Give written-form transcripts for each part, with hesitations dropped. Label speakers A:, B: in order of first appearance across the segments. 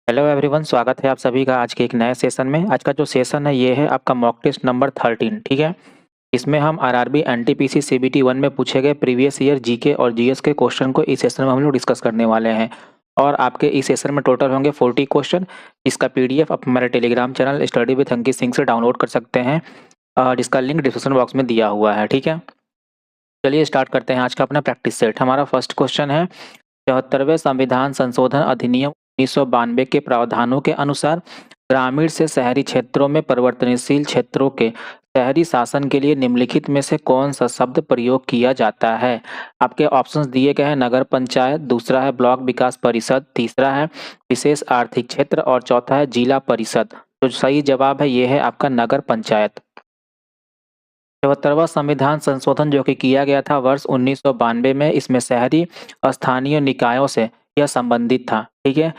A: Hello everyone, स्वागत है आप सभी का आज के एक नए सेशन में। आज का जो सेशन है ये है आपका मॉक टेस्ट नंबर 13, ठीक है। इसमें हम आरआरबी एनटीपीसी सीबीटी 1 में पूछे गए प्रीवियस ईयर जीके और जीएस के क्वेश्चन को इस सेशन में हम लोग डिस्कस करने वाले हैं। और आपके इस सेशन में टोटल होंगे 40 क्वेश्चन। इसका पीडीएफ आप हमारे Telegram channel study with Ankit Singh से डाउनलोड कर सकते हैं, जिसका लिंक डिस्क्रिप्शन बॉक्स में दिया हुआ है, ठीक है। चलिए स्टार्ट करते हैं आज का अपना प्रैक्टिस सेट। हमारा फर्स्ट क्वेश्चन है, 74वें संविधान संशोधन अधिनियम 1992 के प्रावधानों के अनुसार ग्रामीण से शहरी क्षेत्रों में परिवर्तनशील क्षेत्रों के शहरी शासन के लिए निम्नलिखित में से कौन सा शब्द प्रयोग किया जाता है। आपके ऑप्शंस दिए गए हैं, नगर पंचायत, दूसरा है ब्लॉक विकास परिषद, तीसरा है विशेष आर्थिक क्षेत्र और चौथा है जिला परिषद। तो सही जवाब है ये है आपका नगर पंचायत। 74वां संविधान संशोधन जो कि किया गया था वर्ष 1992 में, इसमें शहरी स्थानीय निकायों से यह संबंधित था, ठीक है।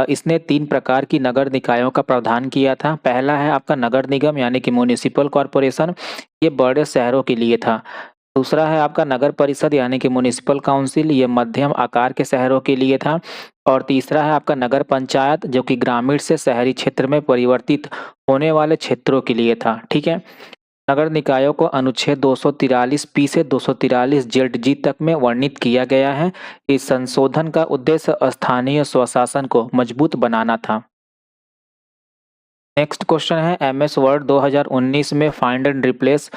A: इसने 3 प्रकार की नगर निकायों का प्रावधान किया था। पहला है आपका नगर निगम यानी कि म्युनिसिपल कॉरपोरेशन, ये बड़े शहरों के लिए था। दूसरा है आपका नगर परिषद यानी कि म्युनिसिपल काउंसिल, ये मध्यम आकार के शहरों के लिए था। और तीसरा है आपका नगर पंचायत जो कि ग्रामीण से शहरी क्षेत्र में परिवर्तित होने वाले क्षेत्रों के लिए था, ठीक है। नगर निकायों को अनुच्छेद 243 पी से 243 जेड जी तक में वर्णित किया गया है। इस संशोधन का उद्देश्य स्थानीय स्वशासन को मजबूत बनाना था। नेक्स्ट क्वेश्चन है, एमएस वर्ड 2019 में फाइंड एंड रिप्लेस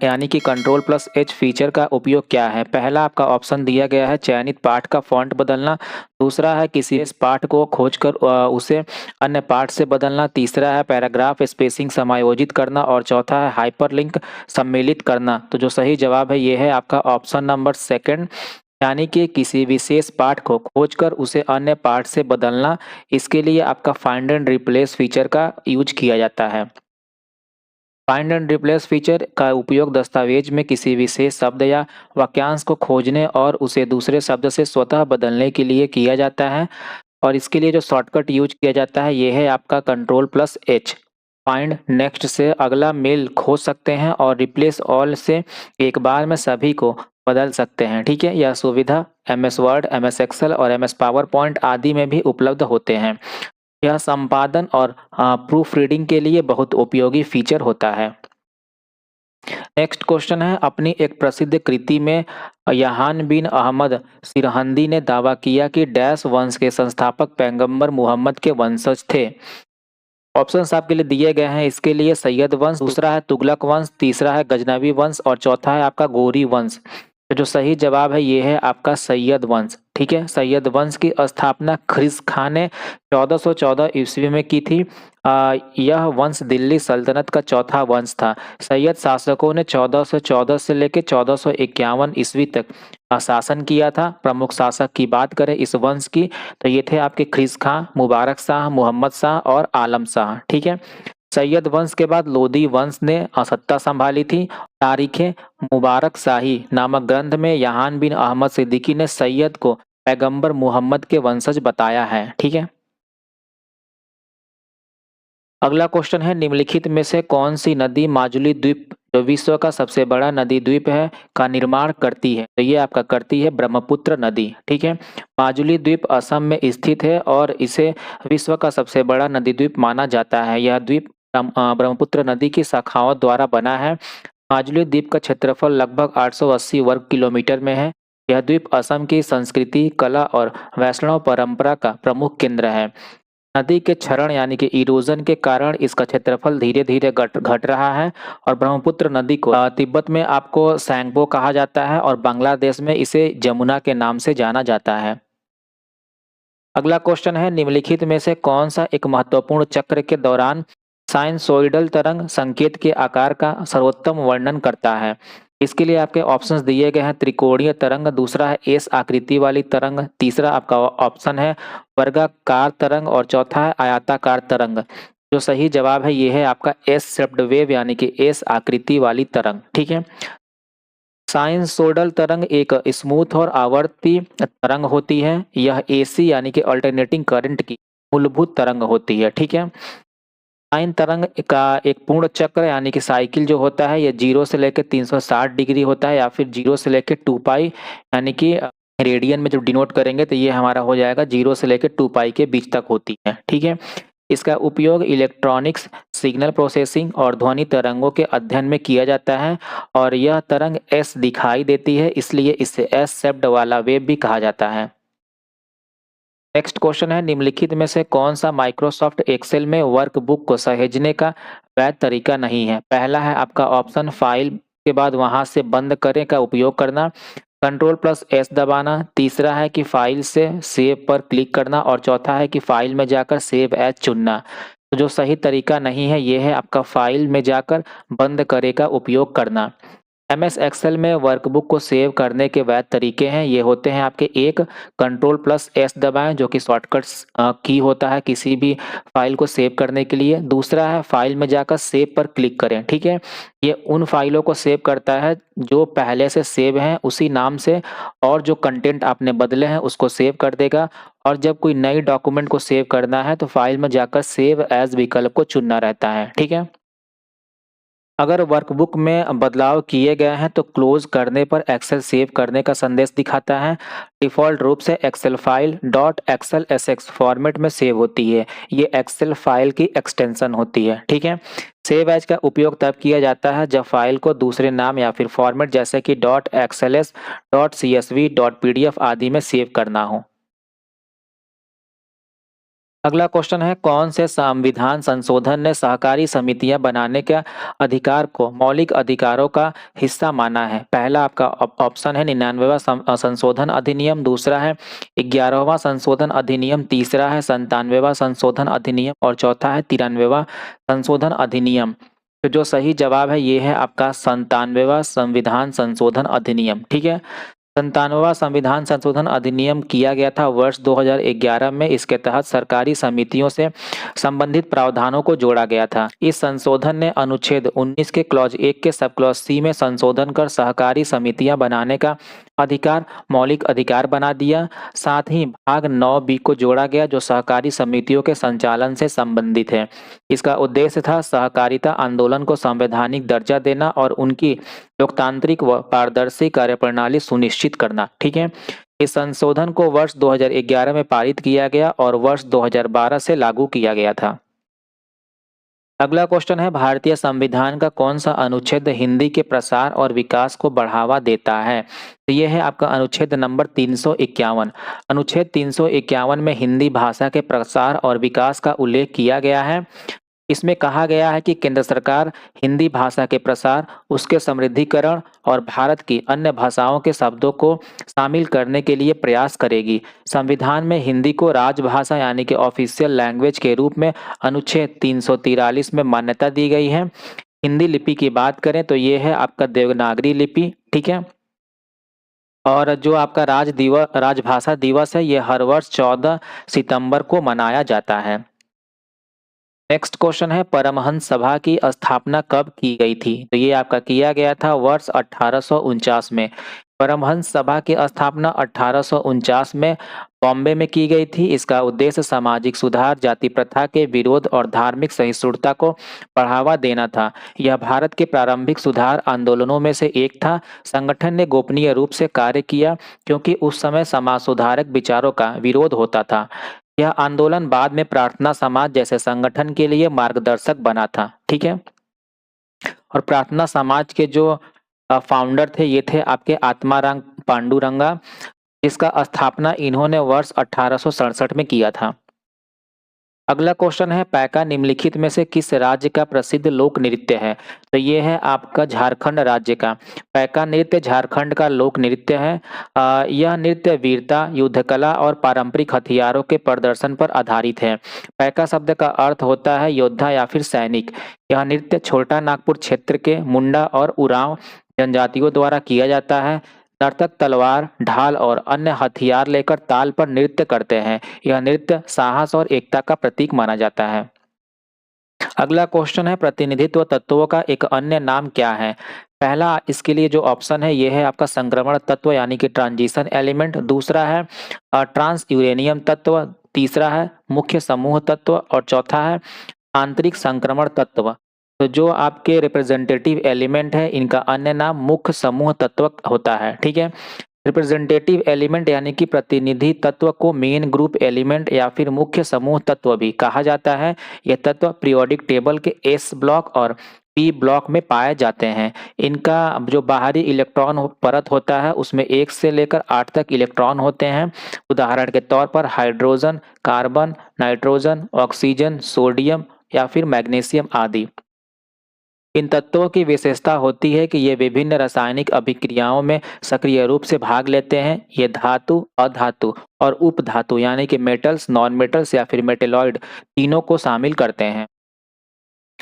A: यानी कि कंट्रोल प्लस एच फीचर का उपयोग क्या है। पहला आपका ऑप्शन दिया गया है चयनित पाठ का फॉन्ट बदलना, दूसरा है किसी पाठ को खोजकर उसे अन्य पाठ से बदलना, तीसरा है पैराग्राफ स्पेसिंग समायोजित करना और चौथा है हाइपरलिंक सम्मिलित करना। तो जो सही जवाब है ये है आपका ऑप्शन नंबर सेकंड, यानी कि किसी विशेष पाठ को खोजकर उसे अन्य पाठ से बदलना। इसके लिए आपका फाइंड एंड रिप्लेस फीचर का यूज किया जाता है। फाइंड एंड रिप्लेस फीचर का उपयोग दस्तावेज में किसी विशेष शब्द या वाक्यांश को खोजने और उसे दूसरे शब्द से स्वतः बदलने के लिए किया जाता है। और इसके लिए जो शॉर्टकट यूज किया जाता है ये है आपका control plus H. Find next से अगला मेल खोज सकते हैं और रिप्लेस ऑल से एक बार में सभी को बदल सकते हैं, ठीक है। यह सुविधा एमएस वर्ड, एमएस एक्सेल और एमएस पावर पॉइंट आदि में भी उपलब्ध होते हैं। यह संपादन और प्रूफ रीडिंग के लिए बहुत उपयोगी फीचर होता है। नेक्स्ट क्वेश्चन है, अपनी एक प्रसिद्ध कृति में यहान बिन अहमद सिरहंदी ने दावा किया कि डैश वंश के संस्थापक पैगंबर मुहम्मद के वंशज थे। ऑप्शंस आपके लिए दिए गए हैं, इसके लिए सैयद वंश, दूसरा है तुगलक वंश, तीसरा है गजनवी वंश और चौथा है आपका गोरी वंश। तो जो सही जवाब है ये है आपका सैयद वंश, ठीक है। सैयद वंश की स्थापना ख्रिस खान ने 1414 ईस्वी में की थी। यह वंश दिल्ली सल्तनत का चौथा वंश था। सैयद शासकों ने 1414 से लेकर 1451 ईस्वी तक शासन किया था। प्रमुख शासक की बात करें इस वंश की तो ये थे आपके ख्रिस खां, मुबारक शाह, मोहम्मद शाह और आलम शाह, ठीक है। सैयद वंश के बाद लोधी वंश ने सत्ता संभाली थी। तारीखें मुबारक शाही नामक ग्रंथ में यहान बिन अहमद सिद्दीकी ने सैयद को पैगंबर मुहम्मद के वंशज बताया है, ठीक है। अगला क्वेश्चन है, निम्नलिखित में से कौन सी नदी माजुली द्वीप जो विश्व का सबसे बड़ा नदी द्वीप है का निर्माण करती है। तो ये आपका करती है ब्रह्मपुत्र नदी, ठीक है। माजुली द्वीप असम में स्थित है और इसे विश्व का सबसे बड़ा नदी द्वीप माना जाता है। यह द्वीप ब्रह्मपुत्र नदी की शाखाओं द्वारा बना है। माजुली द्वीप का क्षेत्रफल लगभग 880 वर्ग किलोमीटर में है। यह द्वीप असम की संस्कृति, कला और वैष्णव परंपरा का प्रमुख केंद्र है। नदी के क्षरण यानी कि इरोजन के कारण इसका क्षेत्रफल धीरे धीरे घट रहा है। और ब्रह्मपुत्र नदी को तिब्बत में आपको सैंगपो कहा जाता है और बांग्लादेश में इसे जमुना के नाम से जाना जाता है। अगला क्वेश्चन है, निम्नलिखित में से कौन सा एक महत्वपूर्ण चक्र के दौरान साइनसोइडल तरंग संकेत के आकार का सर्वोत्तम वर्णन करता है। इसके लिए आपके ऑप्शंस दिए गए हैं, त्रिकोणीय तरंग, दूसरा है एस आकृति वाली तरंग, तीसरा आपका ऑप्शन है वर्गाकार तरंग और चौथा है आयताकार तरंग। जो सही जवाब है ये है आपका एस शेप्ड वेव यानी कि एस आकृति वाली तरंग, ठीक है। साइनसोइडल तरंग एक स्मूथ और आवर्ती तरंग होती है। यह एसी यानी कि अल्टरनेटिंग करंट की मूलभूत तरंग होती है, ठीक है। साइन तरंग का एक पूर्ण चक्र यानी कि साइकिल जो होता है ये 0 से लेकर 360 डिग्री होता है या फिर 0 से लेकर 2 पाई यानी कि रेडियन में जब डिनोट करेंगे तो ये हमारा हो जाएगा 0 से लेकर 2 पाई के बीच तक होती है, ठीक है। इसका उपयोग इलेक्ट्रॉनिक्स, सिग्नल प्रोसेसिंग और ध्वनि तरंगों के अध्ययन में किया जाता है और यह तरंग एस दिखाई देती है, इसलिए इसे एस शेप्ड वाला वेव भी कहा जाता है। नेक्स्ट क्वेश्चन है, निम्नलिखित में से कौन सा माइक्रोसॉफ्ट एक्सेल में वर्कबुक को सहेजने का वैध तरीका नहीं है? पहला है आपका ऑप्शन फाइल के बाद वहां से बंद करें का उपयोग करना, कंट्रोल प्लस एस दबाना, तीसरा है कि फाइल से सेव पर क्लिक करना और चौथा है कि फाइल में जाकर सेव एज चुनना। तो जो सही तरीका नहीं है ये है आपका फाइल में जाकर बंद करे का उपयोग करना। एमएस एक्सेल में वर्कबुक को सेव करने के वैध तरीके हैं, ये होते हैं आपके एक, कंट्रोल प्लस एस दबाएं जो कि शॉर्टकट की होता है किसी भी फाइल को सेव करने के लिए। दूसरा है फाइल में जाकर सेव पर क्लिक करें, ठीक है। ये उन फाइलों को सेव करता है जो पहले से सेव हैं उसी नाम से, और जो कंटेंट आपने बदले हैं उसको सेव कर देगा। और जब कोई नई डॉक्यूमेंट को सेव करना है तो फाइल में जाकर सेव एज विकल्प को चुनना रहता है, ठीक है। अगर वर्कबुक में बदलाव किए गए हैं तो क्लोज करने पर एक्सेल सेव करने का संदेश दिखाता है। डिफ़ॉल्ट रूप से एक्सेल फाइल .xlsx फॉर्मेट में सेव होती है। ये एक्सेल फाइल की एक्सटेंशन होती है, ठीक है। सेव एज का उपयोग तब किया जाता है जब फाइल को दूसरे नाम या फिर फॉर्मेट जैसे कि .xls, .csv, .pdf आदि में सेव करना हो। अगला क्वेश्चन है, कौन से संविधान संशोधन ने सहकारी समितियां बनाने के अधिकार को मौलिक अधिकारों का हिस्सा माना है? पहला आपका ऑप्शन है 99वां संशोधन अधिनियम, दूसरा है 11वां संशोधन अधिनियम, तीसरा है 97वां संशोधन अधिनियम और चौथा है 93वां संशोधन अधिनियम। तो जो सही जवाब है ये है आपका 97वां संविधान संशोधन अधिनियम, ठीक है। 97वां संविधान संशोधन अधिनियम किया गया था वर्ष 2011 में। इसके तहत सरकारी समितियों से संबंधित प्रावधानों को जोड़ा गया था। इस संशोधन ने अनुच्छेद 19 के क्लॉज 1 के सब क्लॉज सी में संशोधन कर सहकारी समितियां बनाने का अधिकार मौलिक अधिकार बना दिया। साथ ही भाग 9 बी को जोड़ा गया जो सहकारी समितियों के संचालन से संबंधित है। इसका उद्देश्य था सहकारिता आंदोलन को संवैधानिक दर्जा देना और उनकी लोकतांत्रिक व पारदर्शी कार्यप्रणाली सुनिश्चित करना, ठीक है। इस संशोधन को वर्ष 2011 में पारित किया गया और वर्ष 2012 से लागू किया गया था। अगला क्वेश्चन है, भारतीय संविधान का कौन सा अनुच्छेद हिंदी के प्रसार और विकास को बढ़ावा देता है? तो ये है आपका अनुच्छेद नंबर 351। अनुच्छेद 351 में हिंदी भाषा के प्रसार और विकास का उल्लेख किया गया है। इसमें कहा गया है कि केंद्र सरकार हिंदी भाषा के प्रसार, उसके समृद्धिकरण और भारत की अन्य भाषाओं के शब्दों को शामिल करने के लिए प्रयास करेगी। संविधान में हिंदी को राजभाषा यानी कि ऑफिशियल लैंग्वेज के रूप में अनुच्छेद 343 में मान्यता दी गई है। हिंदी लिपि की बात करें तो ये है आपका देवनागरी लिपि, ठीक है। और जो आपका राजभाषा दिवस है ये हर वर्ष 14 सितंबर को मनाया जाता है। नेक्स्ट क्वेश्चन है, परमहंस सभा की स्थापना कब की गई थी? तो ये आपका किया गया था वर्ष 1849 में। परमहंस सभा की स्थापना 1849 में बॉम्बे में की गई थी। इसका उद्देश्य सामाजिक सुधार, जाति प्रथा के विरोध और धार्मिक सहिष्णुता को बढ़ावा देना था। यह भारत के प्रारंभिक सुधार आंदोलनों में से एक था। संगठन ने गोपनीय रूप से कार्य किया क्योंकि उस समय समाज सुधारक विचारों का विरोध होता था। यह आंदोलन बाद में प्रार्थना समाज जैसे संगठन के लिए मार्गदर्शक बना था, ठीक है। और प्रार्थना समाज के जो फाउंडर थे ये थे आपके आत्माराम पांडुरंगा, जिसका स्थापना इन्होंने वर्ष 1867 में किया था। अगला क्वेश्चन है, पैका निम्नलिखित में से किस राज्य का प्रसिद्ध लोक नृत्य है? तो ये है आपका झारखंड राज्य का। पैका नृत्य झारखंड का लोक नृत्य है। यह नृत्य वीरता, युद्धकला और पारंपरिक हथियारों के प्रदर्शन पर आधारित है। पैका शब्द का अर्थ होता है योद्धा या फिर सैनिक। यह नृत्य छोटा नागपुर क्षेत्र के मुंडा और उरांव जनजातियों द्वारा किया जाता है। नर्तक तलवार, ढाल और अन्य हथियार लेकर ताल पर नृत्य करते हैं। यह नृत्य साहस और एकता का प्रतीक माना जाता है। अगला क्वेश्चन है, प्रतिनिधित्व तत्वों का एक अन्य नाम क्या है? पहला इसके लिए जो ऑप्शन है ये है आपका संक्रमण तत्व यानी कि ट्रांजिशन एलिमेंट, दूसरा है ट्रांस यूरेनियम तत्व, तीसरा है मुख्य समूह तत्व और चौथा है आंतरिक संक्रमण तत्व। तो जो आपके रिप्रेजेंटेटिव एलिमेंट है इनका अन्य नाम मुख्य समूह तत्व होता है, ठीक है। रिप्रेजेंटेटिव एलिमेंट यानी कि प्रतिनिधि तत्व को मेन ग्रुप एलिमेंट या फिर मुख्य समूह तत्व भी कहा जाता है। ये तत्व पीरियोडिक टेबल के एस ब्लॉक और पी ब्लॉक में पाए जाते हैं। इनका जो बाहरी इलेक्ट्रॉन परत होता है उसमें 1 से लेकर 8 तक इलेक्ट्रॉन होते हैं। उदाहरण के तौर पर hydrogen, carbon, nitrogen, oxygen, sodium या फिर मैग्नीशियम आदि। इन तत्वों की विशेषता होती है कि ये विभिन्न रासायनिक अभिक्रियाओं में सक्रिय रूप से भाग लेते हैं। ये धातु, अधातु और उपधातु यानी कि मेटल्स, नॉन मेटल्स या फिर मेटेलॉइड तीनों को शामिल करते हैं।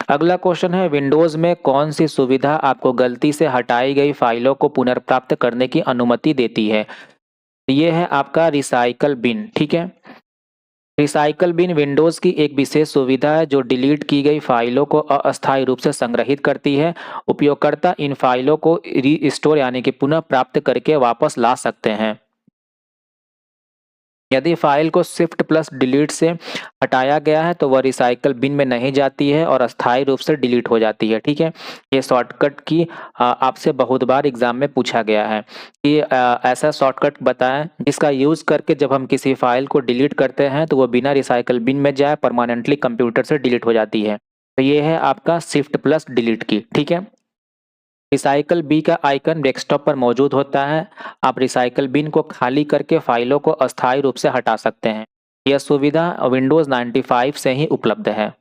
A: अगला क्वेश्चन है, विंडोज में कौन सी सुविधा आपको गलती से हटाई गई फाइलों को पुनर्प्राप्त करने की अनुमति देती है? ये है आपका रिसाइकल बिन। ठीक है, रिसाइकल बिन विंडोज़ की एक विशेष सुविधा है जो डिलीट की गई फाइलों को अस्थायी रूप से संग्रहित करती है। उपयोगकर्ता इन फाइलों को रीस्टोर यानी कि पुनः प्राप्त करके वापस ला सकते हैं। यदि फाइल को शिफ्ट प्लस डिलीट से हटाया गया है तो वह रिसाइकल बिन में नहीं जाती है और अस्थायी रूप से डिलीट हो जाती है। ठीक है, ये शॉर्टकट की आपसे बहुत बार एग्जाम में पूछा गया है कि ऐसा शॉर्टकट बताएं जिसका यूज़ करके जब हम किसी फाइल को डिलीट करते हैं तो वो बिना रिसाइकल बिन में जाए परमानेंटली कंप्यूटर से डिलीट हो जाती है। तो ये है आपका शिफ्ट प्लस डिलीट की। ठीक है, रिसाइकल बी का आइकन डेस्कटॉप पर मौजूद होता है। आप रिसाइकल बिन को खाली करके फाइलों को अस्थायी रूप से हटा सकते हैं। यह सुविधा विंडोज़ 95 से ही उपलब्ध है।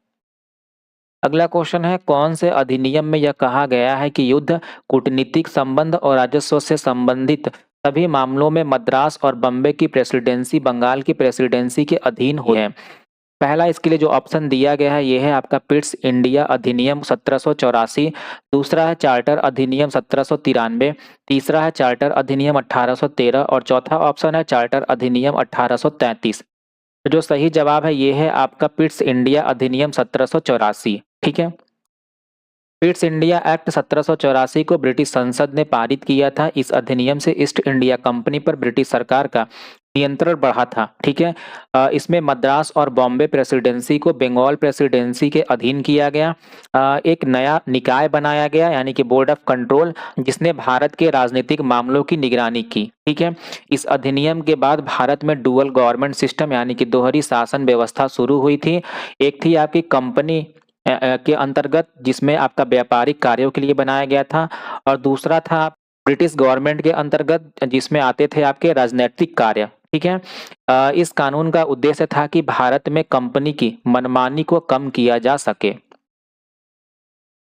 A: अगला क्वेश्चन है, कौन से अधिनियम में यह कहा गया है कि युद्ध, कूटनीतिक संबंध और राजस्व से संबंधित सभी मामलों में मद्रास और बम्बे की प्रेसिडेंसी बंगाल की प्रेसिडेंसी के अधीन हुई है? पहला इसके लिए जो ऑप्शन दिया गया है ये है आपका पिट्स इंडिया अधिनियम 1784, दूसरा है चार्टर अधिनियम 1793, तीसरा है चार्टर अधिनियम 1813 और चौथा ऑप्शन है चार्टर अधिनियम 1833। तो जो सही जवाब है ये है आपका पिट्स इंडिया अधिनियम 1784। ठीक है, पिट्स इंडिया एक्ट 1784 को ब्रिटिश संसद ने पारित किया था। इस अधिनियम से ईस्ट इंडिया कंपनी पर ब्रिटिश सरकार का नियंत्रण बढ़ा था। ठीक है, इसमें मद्रास और बॉम्बे प्रेसिडेंसी को बंगाल प्रेसिडेंसी के अधीन किया गया। एक नया निकाय बनाया गया यानी कि बोर्ड ऑफ कंट्रोल, जिसने भारत के राजनीतिक मामलों की निगरानी की। ठीक है, इस अधिनियम के बाद भारत में डुअल गवर्नमेंट सिस्टम यानी कि दोहरी शासन व्यवस्था शुरू हुई थी। एक थी आपकी कंपनी के अंतर्गत जिसमें आपका व्यापारिक कार्यों के लिए बनाया गया था और दूसरा था ब्रिटिश गवर्नमेंट के अंतर्गत जिसमें आते थे आपके राजनीतिक कार्य। ठीक है, इस कानून का उद्देश्य था कि भारत में कंपनी की मनमानी को कम किया जा सके।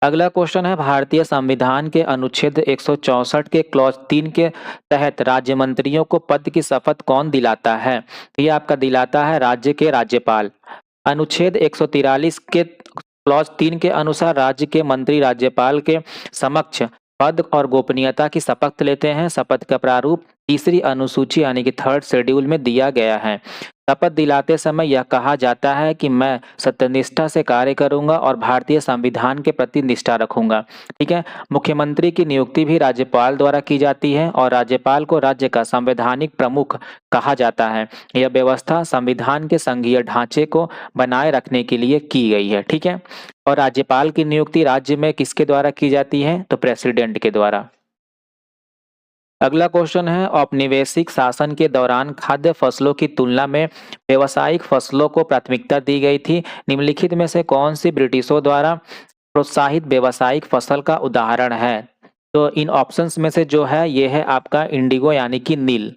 A: अगला क्वेश्चन है, भारतीय संविधान के अनुच्छेद 164 के क्लॉज 3 के तहत राज्य मंत्रियों को पद की शपथ कौन दिलाता है? तो ये आपका दिलाता है राज्य के राज्यपाल। अनुच्छेद 143 के क्लॉज 3 के अनुसार राज्य के मंत्री राज्यपाल के समक्ष पद और गोपनीयता की शपथ लेते हैं। शपथ का प्रारूप तीसरी अनुसूची यानी कि थर्ड शेड्यूल में दिया गया है। शपथ दिलाते समय यह कहा जाता है कि मैं सत्यनिष्ठा से कार्य करूंगा और भारतीय संविधान के प्रति निष्ठा रखूंगा। ठीक है, मुख्यमंत्री की नियुक्ति भी राज्यपाल द्वारा की जाती है और राज्यपाल को राज्य का संवैधानिक प्रमुख कहा जाता है। यह व्यवस्था संविधान के संघीय ढांचे को बनाए रखने के लिए की गई है। ठीक है, और राज्यपाल की नियुक्ति राज्य में किसके द्वारा की जाती है? तो प्रेसिडेंट के द्वारा। अगला क्वेश्चन है, औपनिवेशिक शासन के दौरान खाद्य फसलों की तुलना में व्यावसायिक फसलों को प्राथमिकता दी गई थी। निम्नलिखित में से कौन सी ब्रिटिशों द्वारा प्रोत्साहित व्यावसायिक फसल का उदाहरण है? तो इन ऑप्शंस में से जो है ये है आपका इंडिगो यानी कि नील।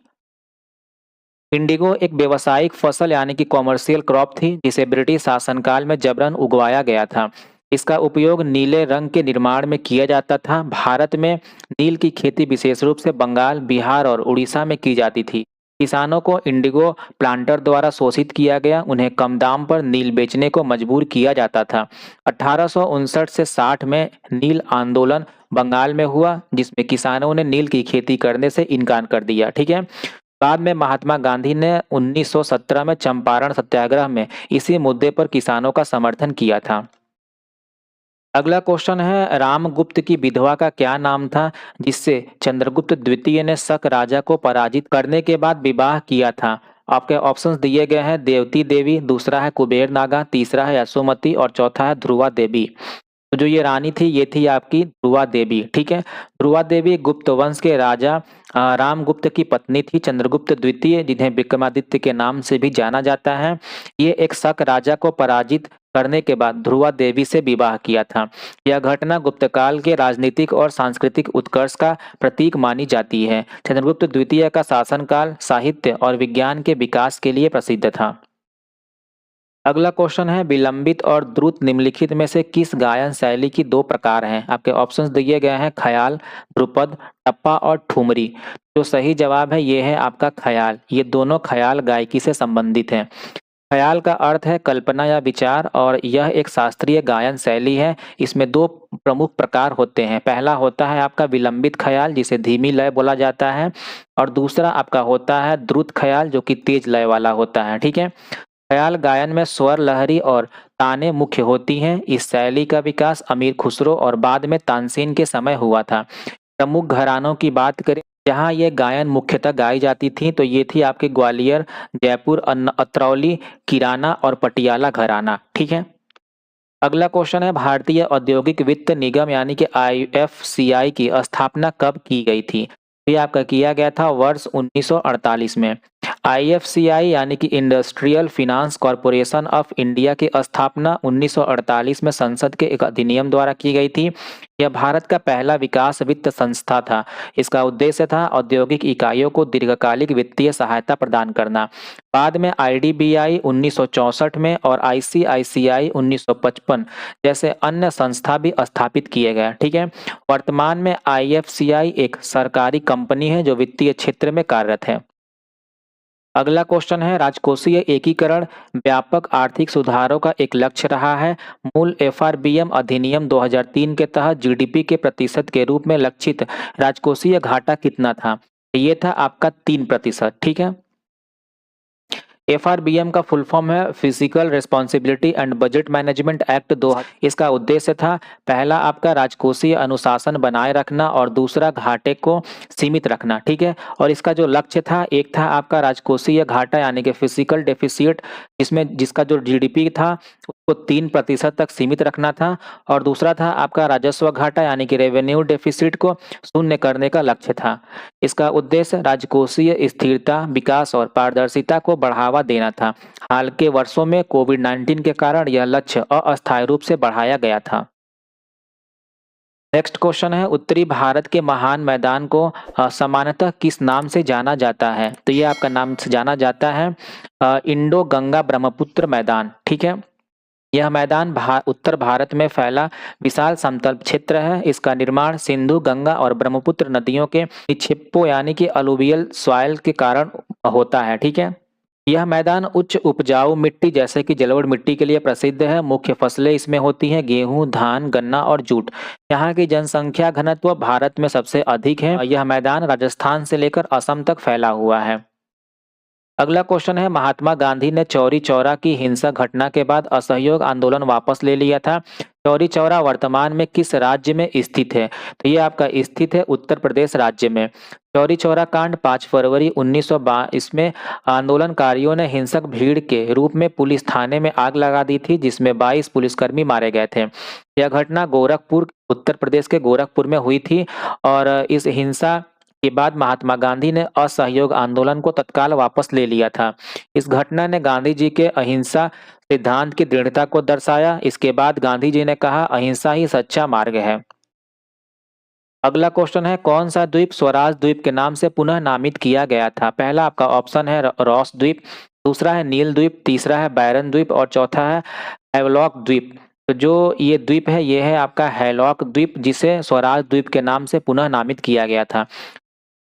A: इंडिगो एक व्यावसायिक फसल यानी कि कॉमर्शियल क्रॉप थी जिसे ब्रिटिश शासनकाल में जबरन उगवाया गया था। इसका उपयोग नीले रंग के निर्माण में किया जाता था। भारत में नील की खेती विशेष रूप से बंगाल, बिहार और उड़ीसा में की जाती थी। किसानों को इंडिगो प्लांटर द्वारा शोषित किया गया, उन्हें कम दाम पर नील बेचने को मजबूर किया जाता था। 1859 से 60 में नील आंदोलन बंगाल में हुआ जिसमें किसानों ने नील की खेती करने से इनकार कर दिया। ठीक है, बाद में महात्मा गांधी ने 1917 में चंपारण सत्याग्रह में इसी मुद्दे पर किसानों का समर्थन किया था। अगला क्वेश्चन है, रामगुप्त की विधवा का क्या नाम था जिससे चंद्रगुप्त द्वितीय ने शक राजा को पराजित करने के बाद विवाह किया था? आपके ऑप्शंस दिए गए हैं, देवती देवी, दूसरा है कुबेर नागा, तीसरा है यशोमती और चौथा है ध्रुवा देवी। तो जो ये रानी थी ये थी आपकी ध्रुवा देवी, ठीक है। ध्रुवा देवी गुप्त वंश के राजा रामगुप्त की पत्नी थी, चंद्रगुप्त द्वितीय, जिन्हें विक्रमादित्य के नाम से भी जाना जाता है। ये एक शक राजा को पराजित करने के बाद ध्रुवा देवी से विवाह किया था। यह घटना गुप्त काल के राजनीतिक और सांस्कृतिक उत्कर्ष का प्रतीक मानी जाती है। चंद्रगुप्त द्वितीय का शासनकाल साहित्य और विज्ञान के विकास के लिए प्रसिद्ध था। अगला क्वेश्चन है, विलंबित और द्रुत निम्नलिखित में से किस गायन शैली की दो प्रकार हैं? आपके ऑप्शंस दिए गए हैं ख्याल, ध्रुपद, टप्पा और ठुमरी। जो सही जवाब है ये है आपका ख्याल। ये दोनों ख्याल गायकी से संबंधित हैं। ख्याल का अर्थ है कल्पना या विचार और यह एक शास्त्रीय गायन शैली है। इसमें दो प्रमुख प्रकार होते हैं। पहला होता है आपका विलंबित ख्याल, जिसे धीमी लय बोला जाता है, और दूसरा आपका होता है द्रुत ख्याल, जो कि तेज लय वाला होता है, ठीक है। ख्याल गायन में स्वर लहरी और तानें मुख्य होती हैं। इस शैली का विकास अमीर खुसरो और बाद में तानसेन के समय हुआ था। प्रमुख घरानों की बात करें जहाँ ये गायन मुख्यतः गाई जाती थी, तो ये थी आपके ग्वालियर, जयपुर, अतरौली, किराना और पटियाला घराना, ठीक है। अगला क्वेश्चन है, भारतीय औद्योगिक वित्त निगम यानी कि आईएफसीआई की स्थापना कब की गई थी? ये आपका किया गया था वर्ष 1948 में। आईएफसीआई यानी कि industrial finance corporation of India की स्थापना 1948 में संसद के एक अधिनियम द्वारा की गई थी। यह भारत का पहला विकास वित्त संस्था था। इसका उद्देश्य था औद्योगिक इकाइयों को दीर्घकालिक वित्तीय सहायता प्रदान करना। बाद में आईडीबीआई 1964 में और आईसीआईसीआई 1955 जैसे अन्य संस्था भी स्थापित किए गए, ठीक है। वर्तमान में आईएफसीआई एक सरकारी कंपनी है जो वित्तीय क्षेत्र में कार्यरत है। अगला क्वेश्चन है, राजकोषीय एकीकरण व्यापक आर्थिक सुधारों का एक लक्ष्य रहा है। मूल एफआरबीएम अधिनियम 2003 के तहत जीडीपी के प्रतिशत के रूप में लक्षित राजकोषीय घाटा कितना था? ये था आपका 3%, ठीक है। एफआरबीएम का फुल फॉर्म है physical responsibility and budget management act 2000। इसका उद्देश्य था पहला आपका राजकोषीय अनुशासन बनाए रखना और दूसरा घाटे को सीमित रखना, ठीक है। और इसका जो लक्ष्य था, एक था आपका राजकोषीय घाटा यानी कि फिजिकल डेफिसिट, जिसका जो जीडीपी था उसको 3% तक सीमित रखना था, और दूसरा था आपका राजस्व घाटा यानी कि रेवेन्यू डेफिसिट को शून्य करने का लक्ष्य था। इसका उद्देश्य राजकोषीय स्थिरता, विकास और पारदर्शिता को बढ़ावा देना था। हाल के वर्षों में कोविड-19 के कारण यह लक्ष्य अस्थायी रूप से बढ़ाया गया था। नेक्स्ट क्वेश्चन है, उत्तरी भारत के महान मैदान को सामान्यतः किस नाम से जाना जाता है? तो ये आपका नाम से जाना जाता है इंडो गंगा ब्रह्मपुत्र मैदान, ठीक है। यह मैदान उत्तर भारत में फैला विशाल समतल क्षेत्र है। इसका निर्माण सिंधु, गंगा और ब्रह्मपुत्र नदियों के निक्षेपों यानी कि अलुवियल सॉइल के कारण होता है, ठीक है। यह मैदान उच्च उपजाऊ मिट्टी जैसे कि जलोढ़ मिट्टी के लिए प्रसिद्ध है। मुख्य फसलें इसमें होती हैं गेहूं, धान, गन्ना और जूट। यहाँ की जनसंख्या घनत्व भारत में सबसे अधिक है। यह मैदान राजस्थान से लेकर असम तक फैला हुआ है। अगला क्वेश्चन है, महात्मा गांधी ने चौरी चौरा की हिंसक घटना के बाद असहयोग आंदोलन वापस ले लिया था। चौरी चौरा वर्तमान में किस राज्य में स्थित है? तो ये आपका स्थित है उत्तर प्रदेश राज्य में। चौरी चौरा कांड 5 फरवरी 1922 में आंदोलनकारियों ने हिंसक भीड़ के रूप में पुलिस थाने में आग लगा दी थी, जिसमें 22 पुलिसकर्मी मारे गए थे। यह घटना गोरखपुर, उत्तर प्रदेश के गोरखपुर में हुई थी, और इस हिंसा के बाद महात्मा गांधी ने असहयोग आंदोलन को तत्काल वापस ले लिया था। इस घटना ने गांधी जी के अहिंसा सिद्धांत की दृढ़ता को दर्शाया। इसके बाद गांधी जी ने कहा, अहिंसा ही सच्चा मार्ग है। अगला क्वेश्चन है, कौन सा द्वीप स्वराज द्वीप के नाम से पुनः नामित किया गया था? पहला आपका ऑप्शन है रॉस द्वीप, दूसरा है नील द्वीप, तीसरा है बैरन द्वीप और चौथा है हैवलॉक द्वीप। तो जो ये द्वीप है ये है आपका हैवलॉक द्वीप, जिसे स्वराज द्वीप के नाम से पुनः नामित किया गया था।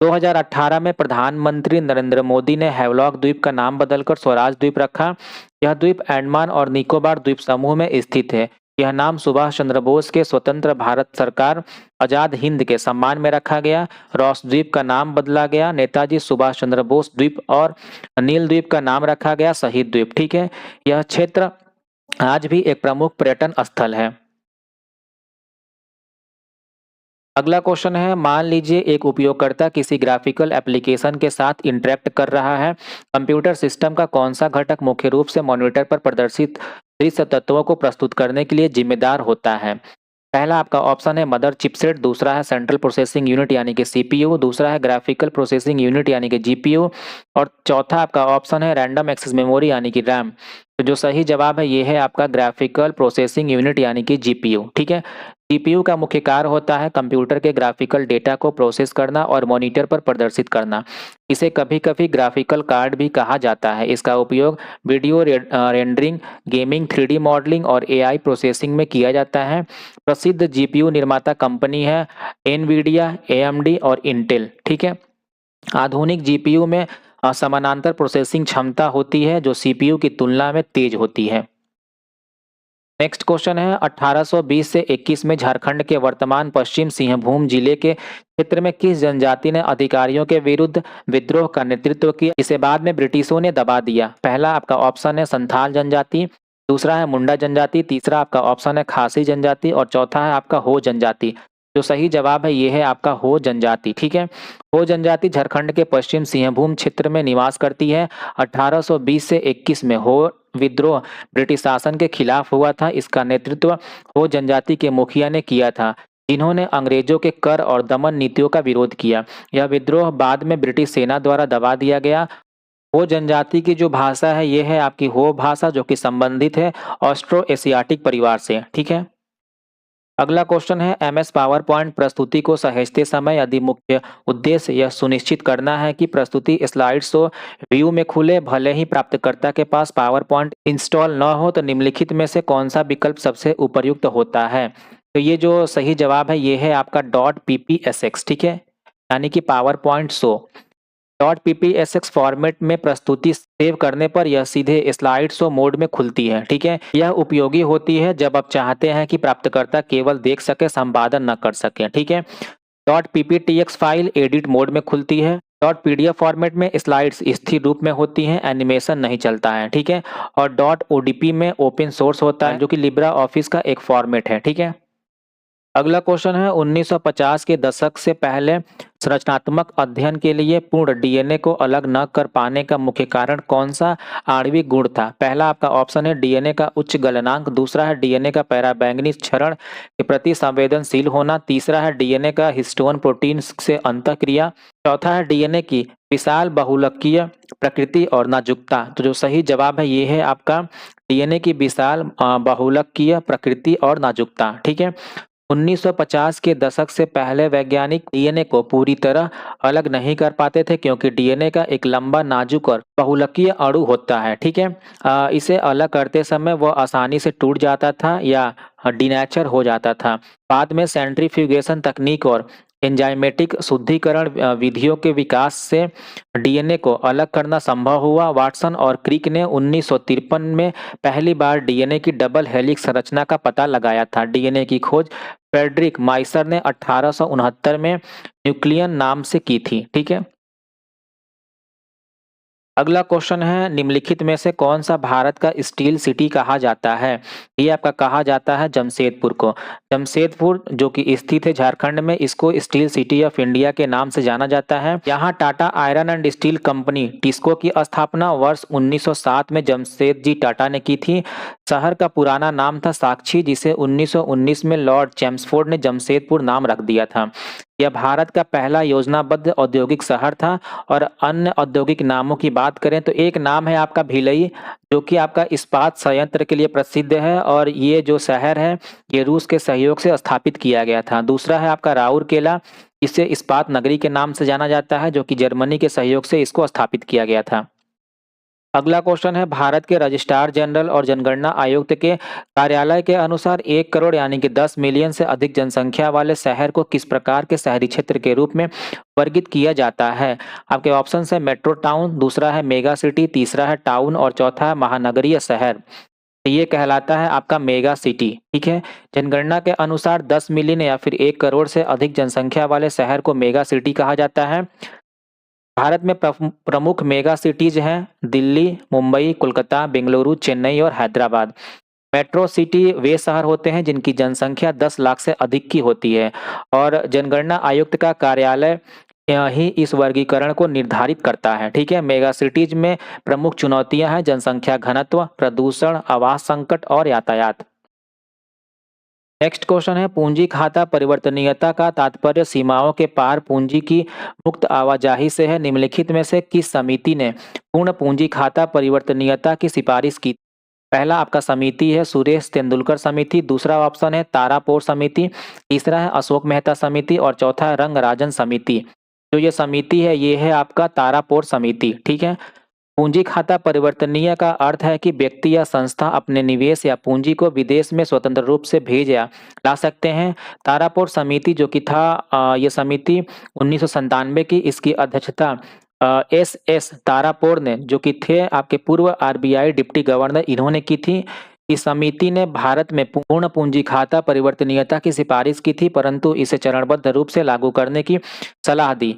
A: 2018 में प्रधानमंत्री नरेंद्र मोदी ने हैवलॉक द्वीप का नाम बदलकर स्वराज द्वीप रखा। यह द्वीप अंडमान और निकोबार द्वीप समूह में स्थित है। यह नाम सुभाष चंद्र बोस के स्वतंत्र भारत सरकार आजाद हिंद के सम्मान में रखा गया। रॉस द्वीप का नाम बदला गया नेताजी सुभाष चंद्र बोस द्वीप, और नील द्वीप का नाम रखा गया शहीद द्वीप, ठीक है। यह क्षेत्र आज भी एक प्रमुख पर्यटन स्थल है। अगला क्वेश्चन है, मान लीजिए एक उपयोगकर्ता किसी ग्राफिकल एप्लीकेशन के साथ इंटरेक्ट कर रहा है। कंप्यूटर सिस्टम का कौन सा घटक मुख्य रूप से मॉनिटर पर प्रदर्शित दृश्य तत्वों को प्रस्तुत करने के लिए जिम्मेदार होता है? पहला आपका ऑप्शन है मदर चिपसेट, दूसरा है सेंट्रल प्रोसेसिंग यूनिट यानी कि सीपीयू, दूसरा है ग्राफिकल प्रोसेसिंग यूनिट यानी कि जीपीयू और चौथा आपका ऑप्शन है रैंडम एक्सेस मेमोरी यानी कि रैम। तो जो सही जवाब है ये है आपका ग्राफिकल प्रोसेसिंग यूनिट यानी कि जीपीयू। ठीक है, जीपीयू का मुख्य कार्य होता है कंप्यूटर के ग्राफिकल डेटा को प्रोसेस करना और मॉनिटर पर प्रदर्शित करना। इसे कभी-कभी ग्राफिकल कार्ड भी कहा जाता है। इसका उपयोग video rendering, gaming, 3D modelling और एआई प्रोसेसिंग में किया जाता है। प्रसिद्ध जीपीयू निर्माता कंपनी है एनवीडिया, एएमडी और इंटेल। ठीक है, आधुनिक जीपीयू में समानांतर प्रोसेसिंग क्षमता होती है जो सीपीयू की तुलना में तेज होती है। नेक्स्ट क्वेश्चन है 1820 से 21 में झारखंड के वर्तमान पश्चिम सिंहभूम जिले के क्षेत्र में किस जनजाति ने अधिकारियों के विरुद्ध विद्रोह का नेतृत्व किया जिसे बाद में ब्रिटिशों ने दबा दिया? पहला आपका ऑप्शन है संथाल जनजाति, दूसरा है मुंडा जनजाति, तीसरा आपका ऑप्शन है खासी जनजाति और चौथा है आपका हो जनजाति। जो सही जवाब है ये है आपका हो जनजाति। ठीक है, हो जनजाति झारखंड के पश्चिम सिंहभूम क्षेत्र में निवास करती है। 1820 से 21 में हो विद्रोह ब्रिटिश शासन के खिलाफ हुआ था। इसका नेतृत्व हो जनजाति के मुखिया ने किया था जिन्होंने अंग्रेजों के कर और दमन नीतियों का विरोध किया। यह विद्रोह बाद में ब्रिटिश सेना द्वारा दबा दिया गया। हो जनजाति की जो भाषा है ये है आपकी हो भाषा जो कि संबंधित है ऑस्ट्रो एशियाटिक परिवार से। ठीक है, अगला क्वेश्चन है एमएस पावर पॉइंट प्रस्तुति को सहेजते समय यदि मुख्य उद्देश्य यह सुनिश्चित करना है कि प्रस्तुति स्लाइड शो व्यू में खुले भले ही प्राप्तकर्ता के पास पावर पॉइंट इंस्टॉल न हो तो निम्नलिखित में से कौन सा विकल्प सबसे उपयुक्त होता है? तो ये जो सही जवाब है ये है आपका .ppsx। ठीक है, यानी कि power point show. .ppsx format में प्रस्तुति सेव करने पर यह सीधे स्लाइड शो मोड में खुलती है। ठीक है, यह उपयोगी होती है जब आप चाहते हैं कि प्राप्तकर्ता केवल देख सके, संपादन न कर सके। ठीक है, .pptx फाइल एडिट मोड में खुलती है। .pdf फॉर्मेट में स्लाइड्स स्थिर रूप में होती हैं, एनिमेशन नहीं चलता है। ठीक है, और .odp में ओपन सोर्स होता है जो कि लिब्रा ऑफिस का एक फॉर्मेट है। ठीक है, अगला क्वेश्चन है 1950 के दशक से पहले संरचनात्मक अध्ययन के लिए पूर्ण डीएनए को अलग न कर पाने का मुख्य कारण कौन सा आणविक गुण था? पहला आपका ऑप्शन है डीएनए का उच्च गलनांक, दूसरा है डीएनए का पराबैंगनी क्षरण के प्रति संवेदनशील होना, तीसरा है डीएनए का हिस्टोन प्रोटीन से अंतःक्रिया, चौथा है डीएनए की विशाल बहुलकीय प्रकृति और नाजुकता। तो जो सही जवाब है ये है आपका डीएनए की विशाल बहुलकीय प्रकृति और नाजुकता। ठीक है, 1950 के दशक से पहले वैज्ञानिक डीएनए को पूरी तरह अलग नहीं कर पाते थे क्योंकि डीएनए का एक लंबा, नाजुक और बहुलकीय अणु होता है। ठीक है, इसे अलग करते समय वह आसानी से टूट जाता था या डिनेचर हो जाता था। बाद में सेंट्रीफ्यूगेशन तकनीक और एंजाइमेटिक शुद्धिकरण विधियों के विकास से डीएनए को अलग करना संभव हुआ। वाटसन और क्रिक ने 1953 में पहली बार डीएनए की डबल हेलिक्स संरचना का पता लगाया था। डीएनए की खोज फ्रेडरिक माइसर ने 1869 में न्यूक्लियन नाम से की थी। ठीक है, अगला क्वेश्चन है निम्नलिखित में से कौन सा भारत का स्टील सिटी कहा जाता है? ये आपका कहा जाता है जमशेदपुर को। जमशेदपुर जो कि स्थित है झारखंड में, इसको स्टील सिटी ऑफ इंडिया के नाम से जाना जाता है। यहाँ Tata iron and steel company TISCO की स्थापना वर्ष 1907 में जमशेद जी टाटा ने की थी। शहर का पुराना नाम था साक्षी जिसे 1919 में लॉर्ड चैम्सफोर्ड ने जमशेदपुर नाम रख दिया था। यह भारत का पहला योजनाबद्ध औद्योगिक शहर था। और अन्य औद्योगिक नामों की बात करें तो एक नाम है आपका भिलई जो कि आपका इस्पात संयंत्र के लिए प्रसिद्ध है और ये जो शहर है ये रूस के सहयोग से स्थापित किया गया था। दूसरा है आपका राउरकेला, इसे इस्पात नगरी के नाम से जाना जाता है जो कि जर्मनी के सहयोग से इसको स्थापित किया गया था। अगला क्वेश्चन है भारत के रजिस्ट्रार जनरल और जनगणना आयुक्त के कार्यालय के अनुसार 1 करोड़ यानी कि 10 मिलियन से अधिक जनसंख्या वाले शहर को किस प्रकार के शहरी क्षेत्र के रूप में वर्गीकृत किया जाता है? आपके ऑप्शन है मेट्रो टाउन, दूसरा है मेगा सिटी, तीसरा है टाउन और चौथा है महानगरीय शहर। ये कहलाता है आपका मेगा सिटी। ठीक है, जनगणना के अनुसार 10 मिलियन या फिर 1 करोड़ से अधिक जनसंख्या वाले शहर को मेगा सिटी कहा जाता है। भारत में प्रमुख मेगा सिटीज हैं दिल्ली, मुंबई, कोलकाता, बेंगलुरु, चेन्नई और हैदराबाद। मेट्रो सिटी वे शहर होते हैं जिनकी जनसंख्या 10 लाख से अधिक की होती है और जनगणना आयुक्त का कार्यालय ही इस वर्गीकरण को निर्धारित करता है। ठीक है, मेगा सिटीज में प्रमुख चुनौतियां हैं जनसंख्या घनत्व, प्रदूषण, आवास संकट और यातायात। नेक्स्ट क्वेश्चन है पूंजी खाता परिवर्तनीयता का तात्पर्य सीमाओं के पार पूंजी की मुक्त आवाजाही से है। निम्नलिखित में से किस समिति ने पूर्ण पूंजी खाता परिवर्तनीयता की सिफारिश की? पहला आपका समिति है सुरेश तेंदुलकर समिति, दूसरा ऑप्शन है तारापोर समिति, तीसरा है अशोक मेहता समिति और चौथा है रंगराजन समिति। जो ये समिति है ये है आपका तारापोर समिति। ठीक है। पूंजी खाता परिवर्तनीय का अर्थ है कि व्यक्ति या संस्था अपने निवेश या पूंजी को विदेश में स्वतंत्र रूप से भेज या ला सकते हैं। तारापोर समिति जो कि था ये समिति 1997 की, इसकी अध्यक्षता एस तारापोर ने जो कि थे आपके पूर्व आरबीआई डिप्टी गवर्नर, इन्होंने की थी। इस समिति ने भारत में पूर्ण पूंजी खाता परिवर्तनीयता की सिफारिश की थी परंतु इसे चरणबद्ध रूप से लागू करने की सलाह दी।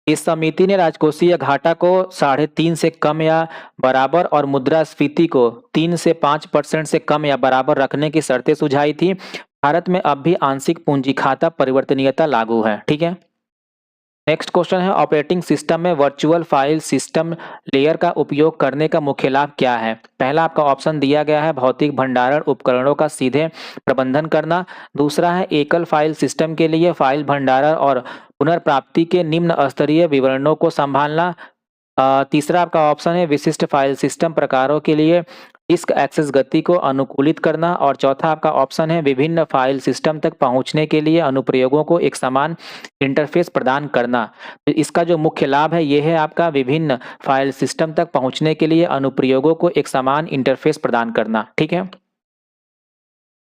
A: इस समिति ने राजकोषीय घाटा को 3.5 से कम या बराबर और मुद्रास्फीति को 3 से 5% से कम या बराबर रखने की शर्तें सुझाई थी। भारत में अब भी आंशिक पूंजी खाता परिवर्तनीयता लागू है। ठीक है। नेक्स्ट क्वेश्चन है ऑपरेटिंग सिस्टम में वर्चुअल फाइल सिस्टम लेयर का उपयोग करने का मुख्य लाभ क्या है? पहला आपका ऑप्शन दिया गया है भौतिक भंडारण उपकरणों का सीधे प्रबंधन करना, दूसरा है एकल फाइल सिस्टम के लिए फाइल भंडारण और पुनर्प्राप्ति के निम्न स्तरीय विवरणों को संभालना, तीसरा आपका ऑप्शन है विशिष्ट फाइल सिस्टम प्रकारों के लिए डिस्क एक्सेस गति को अनुकूलित करना और चौथा आपका ऑप्शन है विभिन्न फाइल सिस्टम तक पहुंचने के लिए अनुप्रयोगों को एक समान इंटरफेस प्रदान करना। तो इसका जो मुख्य लाभ है ये है आपका विभिन्न फाइल सिस्टम तक पहुंचने के लिए अनुप्रयोगों को एक समान इंटरफेस प्रदान करना। ठीक है।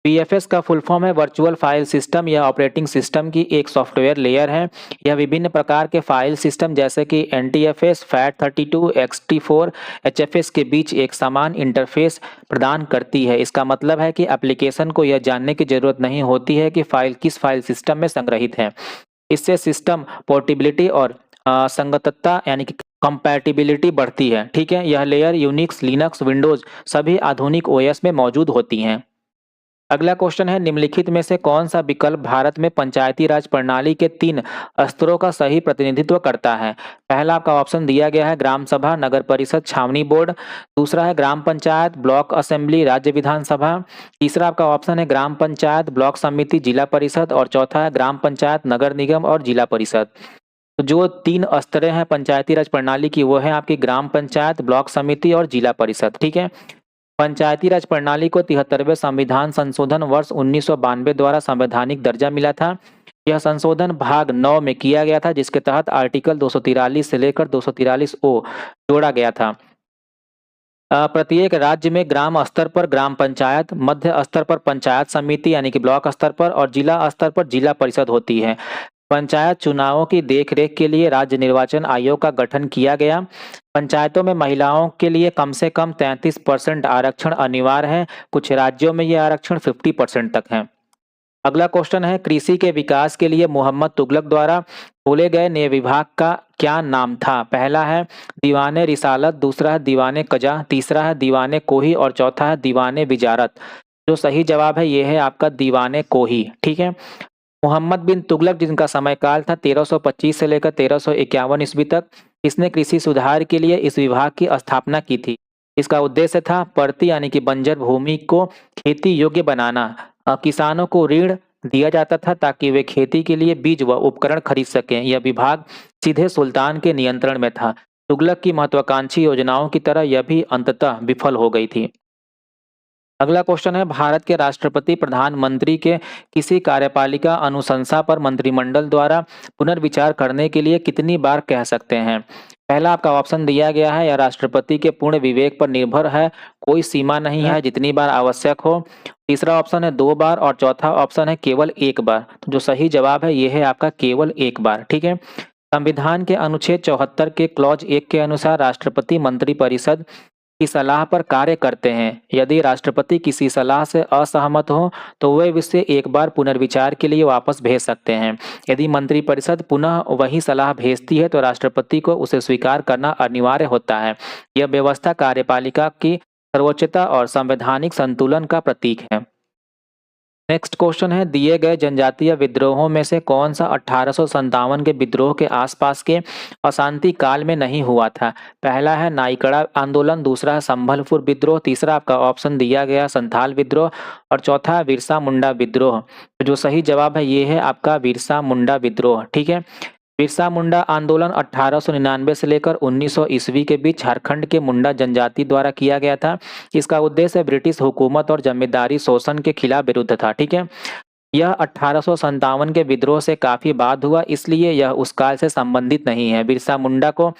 A: वीएफएस का फुल फॉर्म है वर्चुअल फाइल सिस्टम। यह ऑपरेटिंग सिस्टम की एक सॉफ्टवेयर लेयर है। यह विभिन्न प्रकार के फाइल सिस्टम जैसे कि एनटीएफएस, FAT32, XT4, HFS के बीच एक समान इंटरफेस प्रदान करती है। इसका मतलब है कि एप्लीकेशन को यह जानने की जरूरत नहीं होती है कि फाइल किस फाइल सिस्टम में संग्रहित है। इससे सिस्टम पोर्टेबिलिटी और संगतता यानी कि कंपैटिबिलिटी बढ़ती है। ठीक है। यह लेयर यूनिक्स, लिनक्स, विंडोज सभी आधुनिक ओएस में मौजूद होती हैं। अगला क्वेश्चन है निम्नलिखित में से कौन सा विकल्प भारत में पंचायती राज प्रणाली के 3 स्तरों का सही प्रतिनिधित्व करता है? पहला आपका ऑप्शन दिया गया है ग्राम सभा, नगर परिषद, छावनी बोर्ड, दूसरा है ग्राम पंचायत, ब्लॉक असेंबली, राज्य विधानसभा, तीसरा आपका ऑप्शन है ग्राम पंचायत, ब्लॉक समिति, जिला परिषद और चौथा है ग्राम पंचायत, नगर निगम और जिला परिषद। तो जो 3 स्तरें हैं पंचायती राज प्रणाली की वो है आपकी ग्राम पंचायत, ब्लॉक समिति और जिला परिषद। ठीक है। पंचायती राज प्रणाली को 73वें संविधान संशोधन वर्ष 1992 द्वारा संवैधानिक दर्जा मिला था। यह संशोधन भाग 9 में किया गया था जिसके तहत आर्टिकल 243 से लेकर 243 ओ जोड़ा गया था। प्रत्येक राज्य में ग्राम स्तर पर ग्राम पंचायत, मध्य स्तर पर पंचायत समिति यानी कि ब्लॉक स्तर पर और जिला स्तर पर जिला परिषद होती है। पंचायत चुनावों की देखरेख के लिए राज्य निर्वाचन आयोग का गठन किया गया। पंचायतों में महिलाओं के लिए कम से कम 33% आरक्षण अनिवार्य है। कुछ राज्यों में यह आरक्षण 50% तक है। अगला क्वेश्चन है कृषि के विकास के लिए मोहम्मद तुगलक द्वारा खोले गए नए विभाग का क्या नाम था? पहला है दीवाने रिसालत, दूसरा है दीवाने कजा, तीसरा है दीवाने कोही और चौथा है दीवाने विजारत। जो सही जवाब है ये है आपका दीवाने कोही। ठीक है। मोहम्मद बिन तुगलक जिनका समयकाल था 1325 से लेकर 1351 ईस्वी तक, इसने कृषि सुधार के लिए इस विभाग की स्थापना की थी। इसका उद्देश्य था परती यानी कि बंजर भूमि को खेती योग्य बनाना। किसानों को ऋण दिया जाता था ताकि वे खेती के लिए बीज व उपकरण खरीद सकें। यह विभाग सीधे सुल्तान के नियंत्रण में था। तुगलक की महत्वाकांक्षी योजनाओं की तरह यह भी अंततः विफल हो गई थी। अगला क्वेश्चन है भारत के राष्ट्रपति प्रधानमंत्री के किसी कार्यपालिका अनुशंसा पर मंत्रिमंडल द्वारा पुनर्विचार करने के लिए कितनी बार कह सकते हैं? पहला आपका ऑप्शन दिया गया है या राष्ट्रपति के पूर्ण विवेक पर निर्भर है, कोई सीमा नहीं है, जितनी बार आवश्यक हो। तीसरा ऑप्शन है 2 बार और चौथा ऑप्शन है केवल 1 बार। तो जो सही जवाब है ये है आपका केवल 1 बार। ठीक है। संविधान के अनुच्छेद 74 के क्लॉज 1 के अनुसार राष्ट्रपति मंत्रिपरिषद की सलाह पर कार्य करते हैं। यदि राष्ट्रपति किसी सलाह से असहमत हो तो वे इसे एक बार पुनर्विचार के लिए वापस भेज सकते हैं। यदि मंत्रिपरिषद पुनः वही सलाह भेजती है तो राष्ट्रपति को उसे स्वीकार करना अनिवार्य होता है। यह व्यवस्था कार्यपालिका की सर्वोच्चता और संवैधानिक संतुलन का प्रतीक है। नेक्स्ट क्वेश्चन है, दिए गए जनजातीय विद्रोहों में से कौन सा 1857 के विद्रोह के आसपास के अशांति काल में नहीं हुआ था? पहला है नाइकड़ा आंदोलन, दूसरा है संभलपुर विद्रोह, तीसरा आपका ऑप्शन दिया गया संथाल विद्रोह और चौथा है बिरसा मुंडा विद्रोह। तो जो सही जवाब है ये है आपका बिरसा मुंडा विद्रोह। ठीक है, बिरसा मुंडा आंदोलन 1899 से लेकर 1900 ईस्वी के बीच झारखंड के मुंडा जनजाति द्वारा किया गया था। इसका उद्देश्य ब्रिटिश हुकूमत और जमींदारी शोषण के खिलाफ विरुद्ध था। ठीक है, यह 1857 के विद्रोह से काफी बाद हुआ, इसलिए यह उस काल से संबंधित नहीं है। बिरसा मुंडा को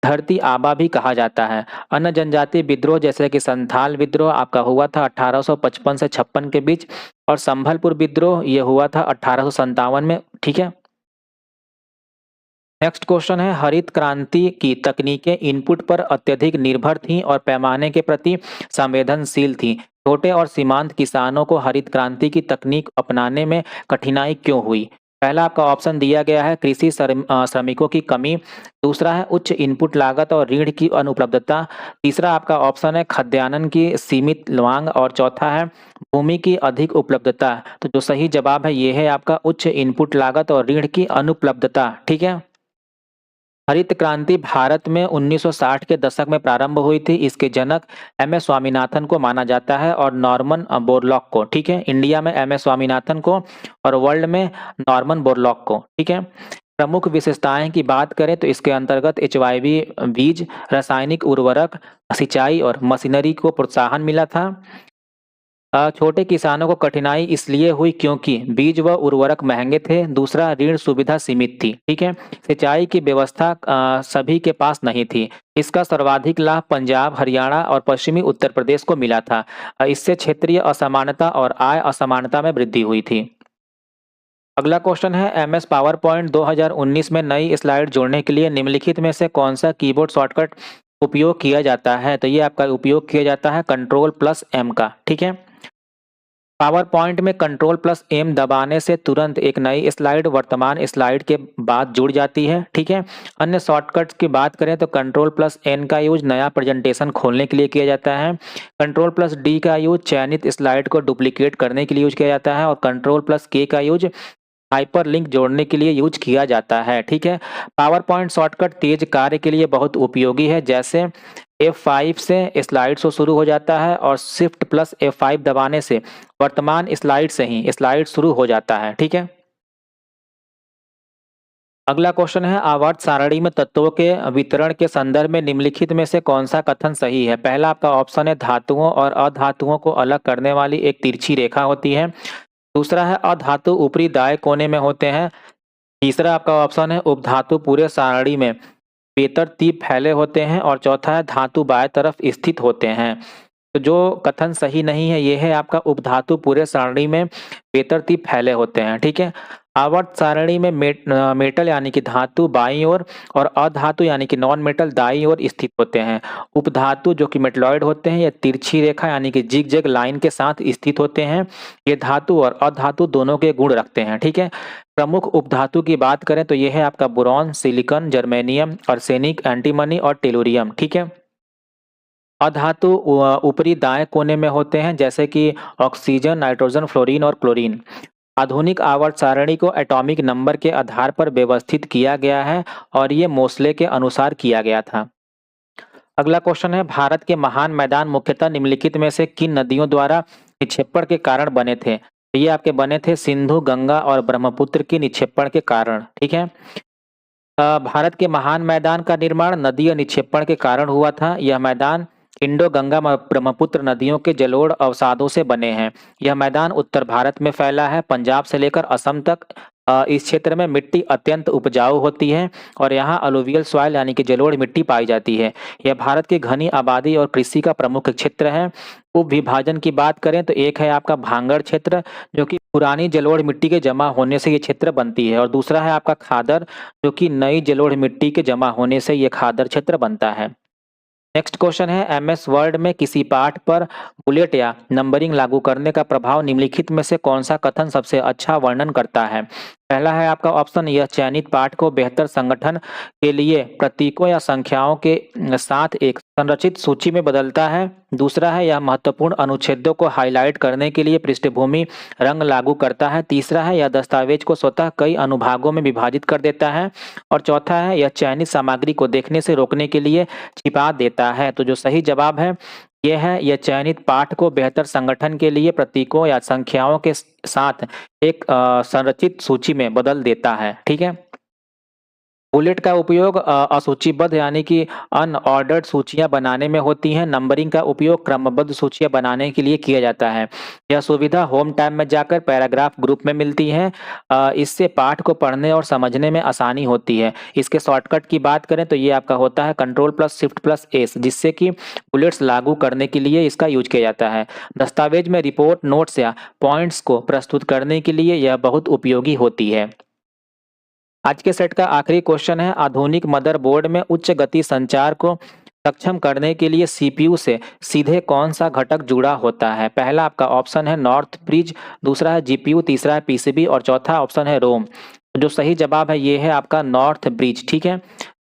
A: धरती आबा भी कहा जाता है। अन्य जनजातीय विद्रोह जैसे कि संथाल विद्रोह आपका हुआ था 1855 से 56 के बीच और संभलपुर विद्रोह ये हुआ था 1857 में। ठीक है, नेक्स्ट क्वेश्चन है, हरित क्रांति की तकनीकें इनपुट पर अत्यधिक निर्भर थीं और पैमाने के प्रति संवेदनशील थीं। छोटे और सीमांत किसानों को हरित क्रांति की तकनीक अपनाने में कठिनाई क्यों हुई? पहला आपका ऑप्शन दिया गया है कृषि श्रमिकों की कमी, दूसरा है उच्च इनपुट लागत और ऋण की अनुपलब्धता, तीसरा आपका ऑप्शन है खाद्यान्न की सीमित मांग और चौथा है भूमि की अधिक उपलब्धता। तो जो सही जवाब है ये है आपका उच्च इनपुट लागत और ऋण की अनुपलब्धता। ठीक है, हरित क्रांति भारत में 1960 के दशक में प्रारंभ हुई थी। इसके जनक एम.एस. स्वामीनाथन को माना जाता है और नॉर्मन बोरलॉग को। ठीक है, इंडिया में एम.एस. स्वामीनाथन को और वर्ल्ड में नॉर्मन बोरलॉग को। ठीक है, प्रमुख विशेषताएं की बात करें तो इसके अंतर्गत एचवाईवी बीज, रासायनिक उर्वरक, सिंचाई और मशीनरी को प्रोत्साहन मिला था। छोटे किसानों को कठिनाई इसलिए हुई क्योंकि बीज व उर्वरक महंगे थे, दूसरा ऋण सुविधा सीमित थी। ठीक है, सिंचाई की व्यवस्था सभी के पास नहीं थी। इसका सर्वाधिक लाभ पंजाब, हरियाणा और पश्चिमी उत्तर प्रदेश को मिला था। इससे क्षेत्रीय असमानता और आय असमानता में वृद्धि हुई थी। अगला क्वेश्चन है, एमएस पावर पॉइंट 2019 में नई स्लाइड जोड़ने के लिए निम्नलिखित में से कौन सा कीबोर्ड शॉर्टकट उपयोग किया जाता है? तो ये आपका उपयोग किया जाता है Ctrl+M का। ठीक है, पावर पॉइंट में Ctrl+M दबाने से तुरंत एक नई स्लाइड वर्तमान स्लाइड के बाद जुड़ जाती है। ठीक है, अन्य शॉर्टकट्स की बात करें तो Ctrl+N का यूज नया प्रेजेंटेशन खोलने के लिए किया जाता है, Ctrl+D का यूज चयनित स्लाइड को डुप्लीकेट करने के लिए यूज किया जाता है और Ctrl+K का यूज हाइपर लिंक जोड़ने के लिए यूज किया जाता है। ठीक है, पावर पॉइंट शॉर्टकट तेज कार्य के लिए बहुत उपयोगी है, जैसे F5 से स्लाइड शो शुरू हो जाता है और Shift+F5 दबाने से वर्तमान स्लाइड से ही स्लाइड शुरू हो जाता है। ठीक है, अगला क्वेश्चन है, आवर्त सारणी में तत्वों के वितरण के संदर्भ में निम्नलिखित में से कौन सा कथन सही है? पहला आपका ऑप्शन है धातुओं और अधातुओं को अलग करने वाली एक तिरछी रेखा होती है, दूसरा है अधातु ऊपरी दाएं कोने में होते हैं, तीसरा आपका ऑप्शन है उपधातु पूरे सारणी में बेतरतीब फैले होते हैं और चौथा है धातु बाएं तरफ स्थित होते हैं। तो जो कथन सही नहीं है ये है आपका उपधातु पूरे सारणी में बेतरतीब फैले होते हैं। ठीक है, आवर्त सारणी में मेटल यानी कि धातु बाईं ओर और अधातु यानी कि नॉन मेटल दाईं ओर स्थित होते हैं। उपधातु जो कि मेटलॉइड होते हैं, ये तिरछी रेखा यानी कि जिग-जैग लाइन के साथ स्थित होते हैं। ये धातु और अधातु दोनों के गुण रखते हैं। ठीक है, प्रमुख उपधातु की बात करें तो ये है आपका boron, silicon, germanium, arsenic, antimony और टेलुरियम। ठीक है, अधातु ऊपरी दाएं कोने में होते हैं, जैसे कि ऑक्सीजन, नाइट्रोजन, फ्लोरीन और क्लोरीन। आधुनिक आवर्त सारणी को एटॉमिक नंबर के आधार पर व्यवस्थित किया गया है और ये मोसले के अनुसार किया गया था। अगला क्वेश्चन है, भारत के महान मैदान मुख्यतः निम्नलिखित में से किन नदियों द्वारा निक्षेपण के कारण बने थे? ये आपके बने थे सिंधु, गंगा और ब्रह्मपुत्र की निक्षेपण के कारण। ठीक है, भारत के महान मैदान का निर्माण नदीय निक्षेपण के कारण हुआ था। यह मैदान इंडो गंगा ब्रह्मपुत्र नदियों के जलोढ़ अवसादों से बने हैं। यह मैदान उत्तर भारत में फैला है, पंजाब से लेकर असम तक। इस क्षेत्र में मिट्टी अत्यंत उपजाऊ होती है और यहाँ अलुवियल सॉइल यानी कि जलोढ़ मिट्टी पाई जाती है। यह भारत की घनी आबादी और कृषि का प्रमुख क्षेत्र है। उप विभाजन की बात करें तो एक है आपका भांगड़ क्षेत्र, जो कि पुरानी जलोढ़ मिट्टी के जमा होने से ये क्षेत्र बनती है, और दूसरा है आपका खादर, जो कि नई जलोढ़ मिट्टी के जमा होने से ये खादर क्षेत्र बनता है। नेक्स्ट क्वेश्चन है, एमएस वर्ड में किसी पाठ पर बुलेट या नंबरिंग लागू करने का प्रभाव निम्नलिखित में से कौन सा कथन सबसे अच्छा वर्णन करता है? पहला है आपका ऑप्शन, यह चयनित पाठ को बेहतर संगठन के लिए प्रतीकों या संख्याओं के साथ एक संरचित सूची में बदलता है। दूसरा है, यह महत्वपूर्ण अनुच्छेदों को हाईलाइट करने के लिए पृष्ठभूमि रंग लागू करता है। तीसरा है, यह दस्तावेज को स्वतः कई अनुभागों में विभाजित कर देता है। और चौथा है, यह चयनित सामग्री को देखने से रोकने के लिए छिपा देता है। तो जो सही जवाब है यह है, यह चयनित पाठ को बेहतर संगठन के लिए प्रतीकों या संख्याओं के साथ एक संरचित सूची में बदल देता है। ठीक है। बुलेट का उपयोग असूचीबद्ध यानी कि अनऑर्डर्ड सूचियां बनाने में होती हैं। नंबरिंग का उपयोग क्रमबद्ध सूचियां बनाने के लिए किया जाता है। यह सुविधा होम टैब में जाकर पैराग्राफ ग्रुप में मिलती है। इससे पाठ को पढ़ने और समझने में आसानी होती है। इसके शॉर्टकट की बात करें तो ये आपका होता है Ctrl+Shift+S, जिससे कि बुलेट्स लागू करने के लिए इसका यूज किया जाता है। दस्तावेज में रिपोर्ट, नोट्स या पॉइंट्स को प्रस्तुत करने के लिए यह बहुत उपयोगी होती है। आज के सेट का आखिरी क्वेश्चन है, आधुनिक मदरबोर्ड में उच्च गति संचार को सक्षम करने के लिए सीपीयू से सीधे कौन सा घटक जुड़ा होता है? पहला आपका ऑप्शन है नॉर्थ ब्रिज, दूसरा है जीपीयू, तीसरा है पीसीबी और चौथा ऑप्शन है रोम। जो सही जवाब है ये है आपका नॉर्थ ब्रिज। ठीक है।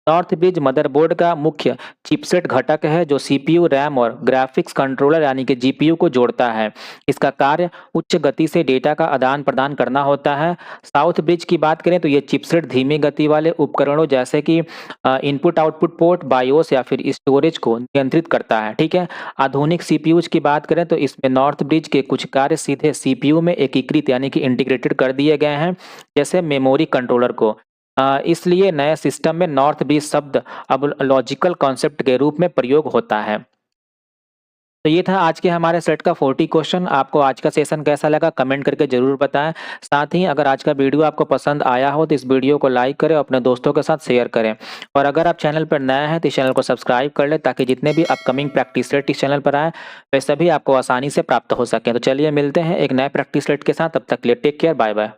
A: नॉर्थ ब्रिज मदरबोर्ड का मुख्य चिपसेट घटक है जो सीपीयू, रैम और ग्राफिक्स कंट्रोलर यानी कि जीपीयू को जोड़ता है। इसका कार्य उच्च गति से डेटा का आदान प्रदान करना होता है। साउथ ब्रिज की बात करें तो ये चिपसेट धीमी गति वाले उपकरणों जैसे कि इनपुट आउटपुट पोर्ट, बायोस या फिर स्टोरेज को नियंत्रित करता है। ठीक है। आधुनिक सीपीयूज की बात करें तो इसमें नॉर्थ ब्रिज के कुछ कार्य सीधे सीपीयू में एकीकृत यानी कि इंटीग्रेटेड कर दिए गए हैं, जैसे मेमोरी कंट्रोलर को। इसलिए नए सिस्टम में नॉर्थ ब्रिज शब्द अब लॉजिकल कॉन्सेप्ट के रूप में प्रयोग होता है। तो ये था आज के हमारे सेट का 40 क्वेश्चन। आपको आज का सेशन कैसा लगा कमेंट करके जरूर बताएं। साथ ही अगर आज का वीडियो आपको पसंद आया हो तो इस वीडियो को लाइक करें और अपने दोस्तों के साथ शेयर करें। और अगर आप चैनल पर नए हैं तो इस चैनल को सब्सक्राइब कर लें ताकि जितने भी अपकमिंग प्रैक्टिस सेट इस चैनल पर आए वे सभी आपको आसानी से प्राप्त हो सकें। तो चलिए मिलते हैं एक नए प्रैक्टिस सेट के साथ, तब तक के लिए टेक केयर, बाय बाय।